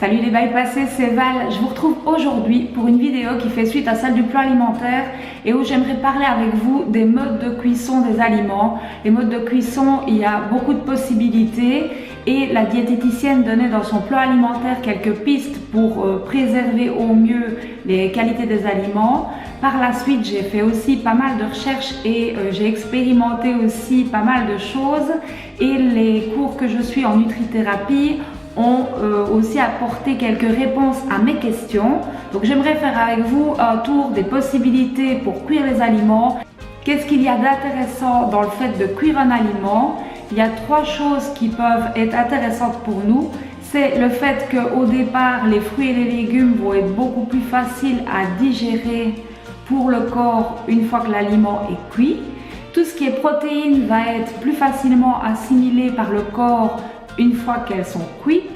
Salut les bypassés, c'est Val. Je vous retrouve aujourd'hui pour une vidéo qui fait suite à celle du plan alimentaire et où j'aimerais parler avec vous des modes de cuisson des aliments. Les modes de cuisson, il y a beaucoup de possibilités et la diététicienne donnait dans son plan alimentaire quelques pistes pour préserver au mieux les qualités des aliments. Par la suite, j'ai fait aussi pas mal de recherches et j'ai expérimenté aussi pas mal de choses, et les cours que je suis en nutrithérapie ont aussi apporté quelques réponses à mes questions. Donc j'aimerais faire avec vous un tour des possibilités pour cuire les aliments. Qu'est-ce qu'il y a d'intéressant dans le fait de cuire un aliment? Il y a trois choses qui peuvent être intéressantes pour nous. C'est le fait qu'au départ, les fruits et les légumes vont être beaucoup plus faciles à digérer pour le corps une fois que l'aliment est cuit. Tout ce qui est protéines va être plus facilement assimilé par le corps une fois qu'elles sont cuites.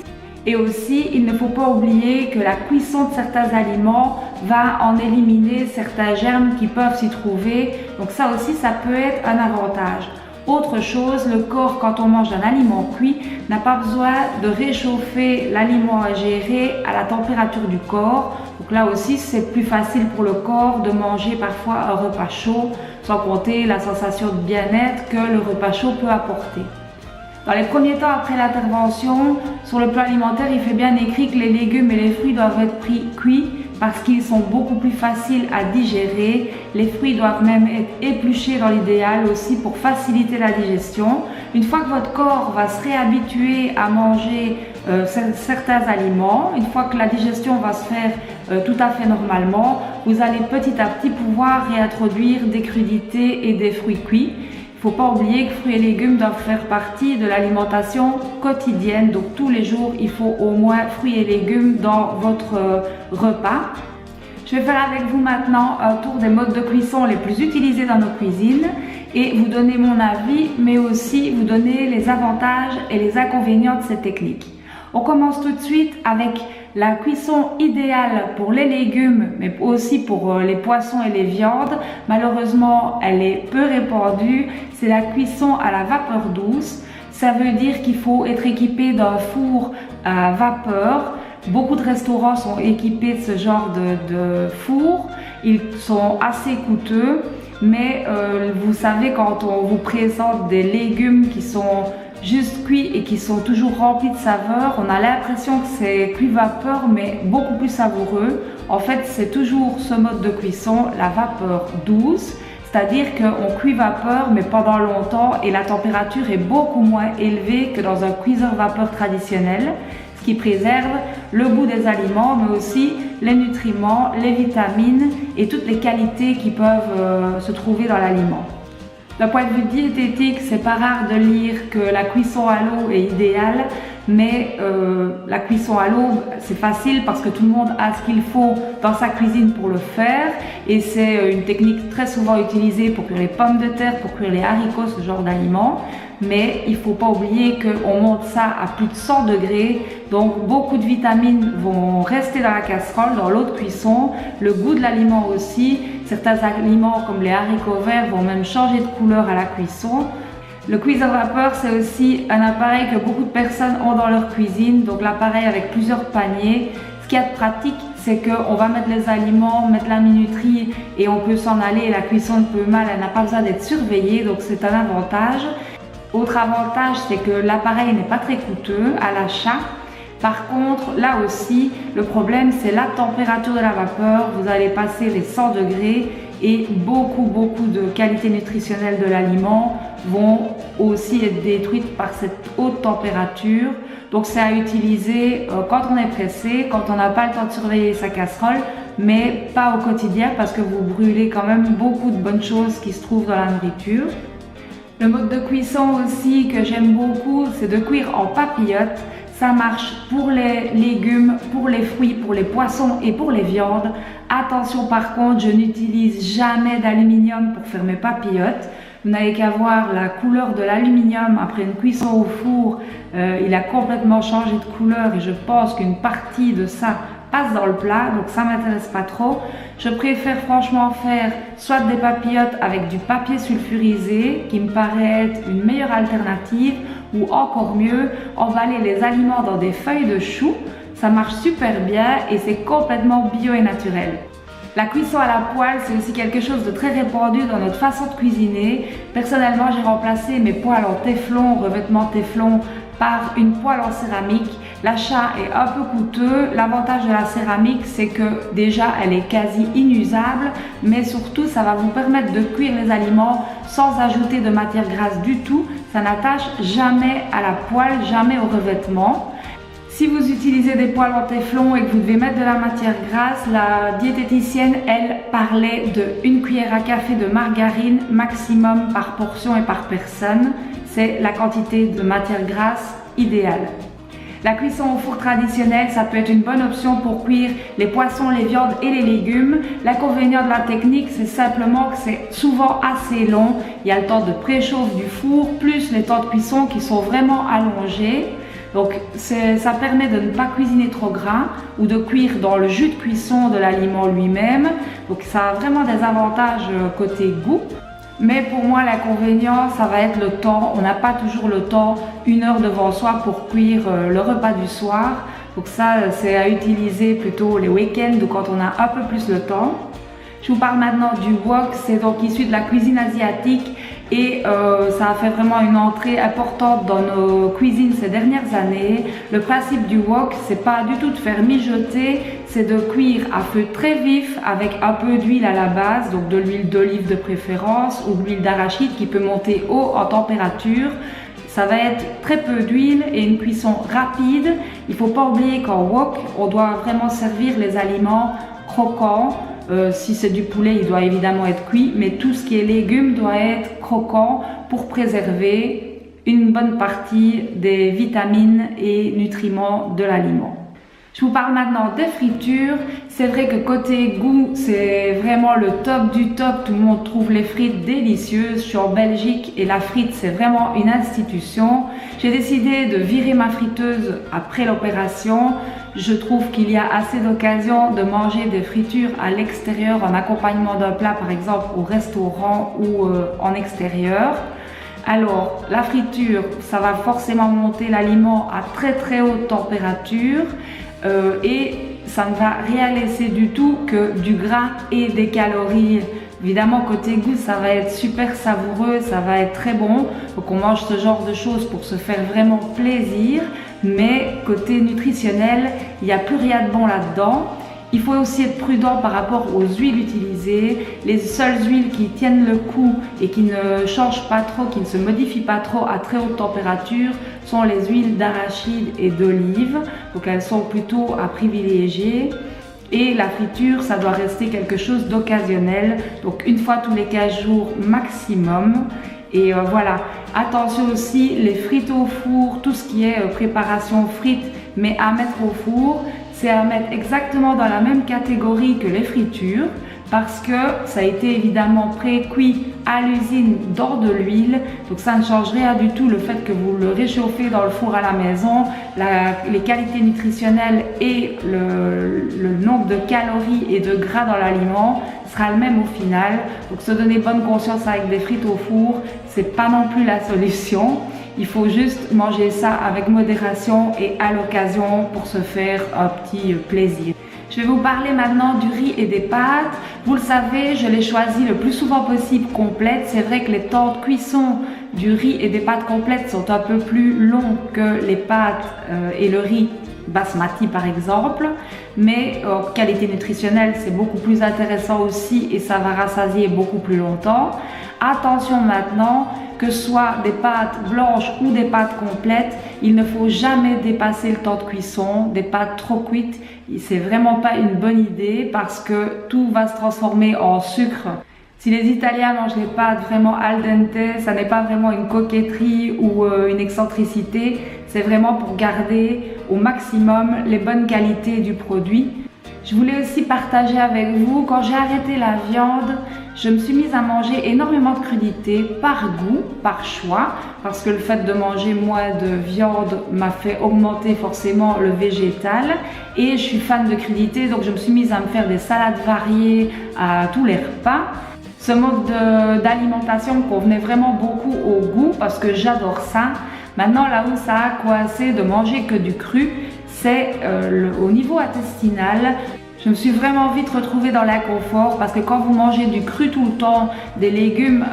Et aussi, il ne faut pas oublier que la cuisson de certains aliments va en éliminer certains germes qui peuvent s'y trouver. Donc ça aussi, ça peut être un avantage. Autre chose, le corps, quand on mange un aliment cuit, n'a pas besoin de réchauffer l'aliment ingéré à la température du corps. Donc là aussi, c'est plus facile pour le corps de manger parfois un repas chaud, sans compter la sensation de bien-être que le repas chaud peut apporter. Dans les premiers temps après l'intervention, sur le plan alimentaire, il fait bien écrit que les légumes et les fruits doivent être cuits parce qu'ils sont beaucoup plus faciles à digérer. Les fruits doivent même être épluchés dans l'idéal aussi pour faciliter la digestion. Une fois que votre corps va se réhabituer à manger certains aliments, une fois que la digestion va se faire tout à fait normalement, vous allez petit à petit pouvoir réintroduire des crudités et des fruits cuits. Il ne faut pas oublier que fruits et légumes doivent faire partie de l'alimentation quotidienne. Donc tous les jours, il faut au moins fruits et légumes dans votre repas. Je vais faire avec vous maintenant un tour des modes de cuisson les plus utilisés dans nos cuisines et vous donner mon avis, mais aussi vous donner les avantages et les inconvénients de cette technique. On commence tout de suite avec la cuisson idéale pour les légumes, mais aussi pour les poissons et les viandes. Malheureusement, elle est peu répandue. C'est la cuisson à la vapeur douce. Ça veut dire qu'il faut être équipé d'un four à vapeur. Beaucoup de restaurants sont équipés de ce genre de four. Ils sont assez coûteux, mais vous savez, quand on vous présente des légumes qui sont juste cuits et qui sont toujours remplis de saveur, on a l'impression que c'est cuit vapeur mais beaucoup plus savoureux. En fait, c'est toujours ce mode de cuisson, la vapeur douce, c'est-à-dire qu'on cuit vapeur mais pendant longtemps et la température est beaucoup moins élevée que dans un cuiseur vapeur traditionnel, ce qui préserve le goût des aliments mais aussi les nutriments, les vitamines et toutes les qualités qui peuvent se trouver dans l'aliment. D'un point de vue diététique, c'est pas rare de lire que la cuisson à l'eau est idéale, mais la cuisson à l'eau, c'est facile parce que tout le monde a ce qu'il faut dans sa cuisine pour le faire, et c'est une technique très souvent utilisée pour cuire les pommes de terre, pour cuire les haricots, ce genre d'aliments. Mais il ne faut pas oublier qu'on monte ça à plus de 100 degrés, donc beaucoup de vitamines vont rester dans la casserole, dans l'eau de cuisson, le goût de l'aliment aussi. Certains aliments comme les haricots verts vont même changer de couleur à la cuisson. Le cuiseur vapeur, c'est aussi un appareil que beaucoup de personnes ont dans leur cuisine, donc l'appareil avec plusieurs paniers. Ce qu'il y a de pratique, c'est qu'on va mettre les aliments, mettre la minuterie et on peut s'en aller. La cuisson de peu mal, elle n'a pas besoin d'être surveillée, donc c'est un avantage. Autre avantage, c'est que l'appareil n'est pas très coûteux à l'achat. Par contre, là aussi, le problème, c'est la température de la vapeur. Vous allez passer les 100 degrés et beaucoup de qualités nutritionnelles de l'aliment vont aussi être détruites par cette haute température. Donc c'est à utiliser quand on est pressé, quand on n'a pas le temps de surveiller sa casserole, mais pas au quotidien parce que vous brûlez quand même beaucoup de bonnes choses qui se trouvent dans la nourriture. Le mode de cuisson aussi que j'aime beaucoup, c'est de cuire en papillote. Ça marche pour les légumes, pour les fruits, pour les poissons et pour les viandes. Attention par contre, je n'utilise jamais d'aluminium pour faire mes papillotes. Vous n'avez qu'à voir la couleur de l'aluminium après une cuisson au four. Il a complètement changé de couleur et je pense qu'une partie de ça passe dans le plat, donc ça m'intéresse pas trop. Je préfère franchement faire soit des papillotes avec du papier sulfurisé qui me paraît être une meilleure alternative, ou encore mieux, emballer les aliments dans des feuilles de chou. ça marche super bien et c'est complètement bio et naturel. La cuisson à la poêle, c'est aussi quelque chose de très répandu dans notre façon de cuisiner. Personnellement, j'ai remplacé mes poêles en téflon, revêtement téflon, par une poêle en céramique. L'achat est un peu coûteux. L'avantage de la céramique, c'est que déjà, elle est quasi inusable, mais surtout, ça va vous permettre de cuire les aliments sans ajouter de matière grasse du tout. Ça n'attache jamais à la poêle, jamais au revêtement. Si vous utilisez des poêles en téflon et que vous devez mettre de la matière grasse, la diététicienne, elle, parlait de 1 cuillère à café de margarine maximum par portion et par personne. C'est la quantité de matière grasse idéale. La cuisson au four traditionnel, ça peut être une bonne option pour cuire les poissons, les viandes et les légumes. L'inconvénient de la technique, c'est simplement que c'est souvent assez long. Il y a le temps de préchauffe du four, plus les temps de cuisson qui sont vraiment allongés. Donc ça permet de ne pas cuisiner trop gras ou de cuire dans le jus de cuisson de l'aliment lui-même. Donc ça a vraiment des avantages côté goût. Mais pour moi, l'inconvénient, ça va être le temps. On n'a pas toujours le temps, 1 heure devant soi pour cuire le repas du soir. Donc ça, c'est à utiliser plutôt les week-ends ou quand on a un peu plus le temps. Je vous parle maintenant du wok, c'est donc issu de la cuisine asiatique et ça a fait vraiment une entrée importante dans nos cuisines ces dernières années. Le principe du wok, c'est pas du tout de faire mijoter, c'est de cuire à feu très vif avec un peu d'huile à la base, donc de l'huile d'olive de préférence ou de l'huile d'arachide qui peut monter haut en température. Ça va être très peu d'huile et une cuisson rapide. Il ne faut pas oublier qu'en wok, on doit vraiment servir les aliments croquants. Si c'est du poulet, il doit évidemment être cuit, mais tout ce qui est légumes doit être croquant pour préserver une bonne partie des vitamines et nutriments de l'aliment. Je vous parle maintenant des fritures. C'est vrai que côté goût, c'est vraiment le top du top. Tout le monde trouve les frites délicieuses. Je suis en Belgique et la frite, c'est vraiment une institution. J'ai décidé de virer ma friteuse après l'opération. Je trouve qu'il y a assez d'occasions de manger des fritures à l'extérieur en accompagnement d'un plat, par exemple au restaurant ou en extérieur. Alors, la friture, ça va forcément monter l'aliment à très haute température et ça ne va rien laisser du tout que du gras et des calories. Évidemment, côté goût, ça va être super savoureux, ça va être très bon. Donc on mange ce genre de choses pour se faire vraiment plaisir. Mais côté nutritionnel, il n'y a plus rien de bon là-dedans. Il faut aussi être prudent par rapport aux huiles utilisées. Les seules huiles qui tiennent le coup et qui ne changent pas trop, qui ne se modifient pas trop à très haute température sont les huiles d'arachide et d'olive. Donc elles sont plutôt à privilégier. Et la friture, ça doit rester quelque chose d'occasionnel. Donc 1 fois tous les 15 jours maximum. Et voilà, attention aussi, les frites au four, tout ce qui est préparation frites, mais à mettre au four, c'est à mettre exactement dans la même catégorie que les fritures parce que ça a été évidemment pré-cuit à l'usine dans de l'huile. Donc ça ne change rien du tout le fait que vous le réchauffez dans le four à la maison. Les qualités nutritionnelles et le nombre de calories et de gras dans l'aliment sera le même au final. Donc se donner bonne conscience avec des frites au four, c'est pas non plus la solution. Il faut juste manger ça avec modération et à l'occasion pour se faire un petit plaisir. Je vais vous parler maintenant du riz et des pâtes. Vous le savez, je les choisis le plus souvent possible complètes. C'est vrai que les temps de cuisson du riz et des pâtes complètes sont un peu plus longs que les pâtes et le riz basmati par exemple, mais qualité nutritionnelle c'est beaucoup plus intéressant aussi et ça va rassasier beaucoup plus longtemps. Attention maintenant, que ce soit des pâtes blanches ou des pâtes complètes, il ne faut jamais dépasser le temps de cuisson. Des pâtes trop cuites, c'est vraiment pas une bonne idée parce que tout va se transformer en sucre. Si les Italiens mangent les pâtes vraiment al dente, ça n'est pas vraiment une coquetterie ou une excentricité, c'est vraiment pour garder au maximum les bonnes qualités du produit. Je voulais aussi partager avec vous, quand j'ai arrêté la viande, je me suis mise à manger énormément de crudités par goût, par choix, parce que le fait de manger moins de viande m'a fait augmenter forcément le végétal et je suis fan de crudités, donc je me suis mise à me faire des salades variées à tous les repas. Ce mode d'alimentation me convenait vraiment beaucoup au goût parce que j'adore ça. Maintenant, là où ça a coincé de manger que du cru, c'est au niveau intestinal. Je me suis vraiment vite retrouvée dans l'inconfort parce que quand vous mangez du cru tout le temps, des légumes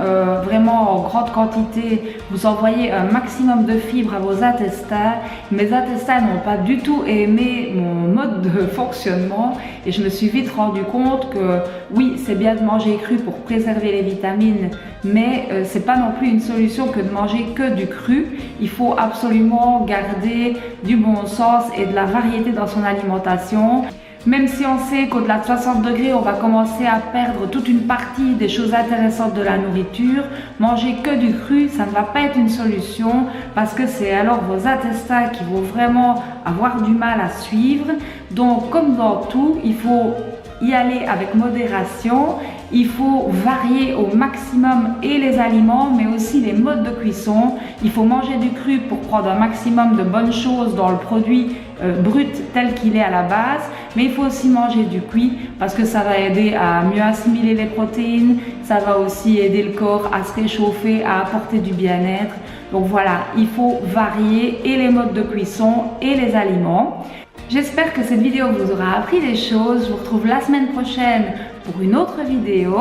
vraiment en grande quantité, vous envoyez un maximum de fibres à vos intestins. Mes intestins n'ont pas du tout aimé mon mode de fonctionnement et je me suis vite rendu compte que oui, c'est bien de manger cru pour préserver les vitamines, mais c'est pas non plus une solution que de manger que du cru. Il faut absolument garder du bon sens et de la variété dans son alimentation. Même si on sait qu'au-delà de 60 degrés, on va commencer à perdre toute une partie des choses intéressantes de la nourriture, manger que du cru, ça ne va pas être une solution parce que c'est alors vos intestins qui vont vraiment avoir du mal à suivre. Donc, comme dans tout, il faut y aller avec modération. Il faut varier au maximum et les aliments, mais aussi les modes de cuisson. Il faut manger du cru pour prendre un maximum de bonnes choses dans le produit brut tel qu'il est à la base, mais il faut aussi manger du cuit parce que ça va aider à mieux assimiler les protéines, ça va aussi aider le corps à se réchauffer, à apporter du bien-être. Donc voilà, il faut varier et les modes de cuisson et les aliments. J'espère que cette vidéo vous aura appris des choses. Je vous retrouve la semaine prochaine pour une autre vidéo.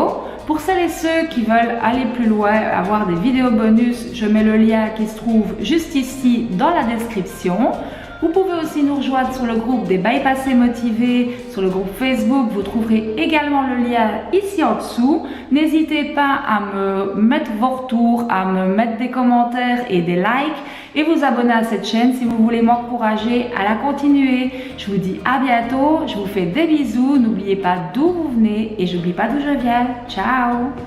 Pour celles et ceux qui veulent aller plus loin, avoir des vidéos bonus, je mets le lien qui se trouve juste ici dans la description. Vous pouvez aussi nous rejoindre sur le groupe des bypassés motivés, sur le groupe Facebook. Vous trouverez également le lien ici en dessous. N'hésitez pas à me mettre vos retours, à me mettre des commentaires et des likes et vous abonner à cette chaîne si vous voulez m'encourager à la continuer. Je vous dis à bientôt, je vous fais des bisous. N'oubliez pas d'où vous venez et j'oublie pas d'où je viens. Ciao!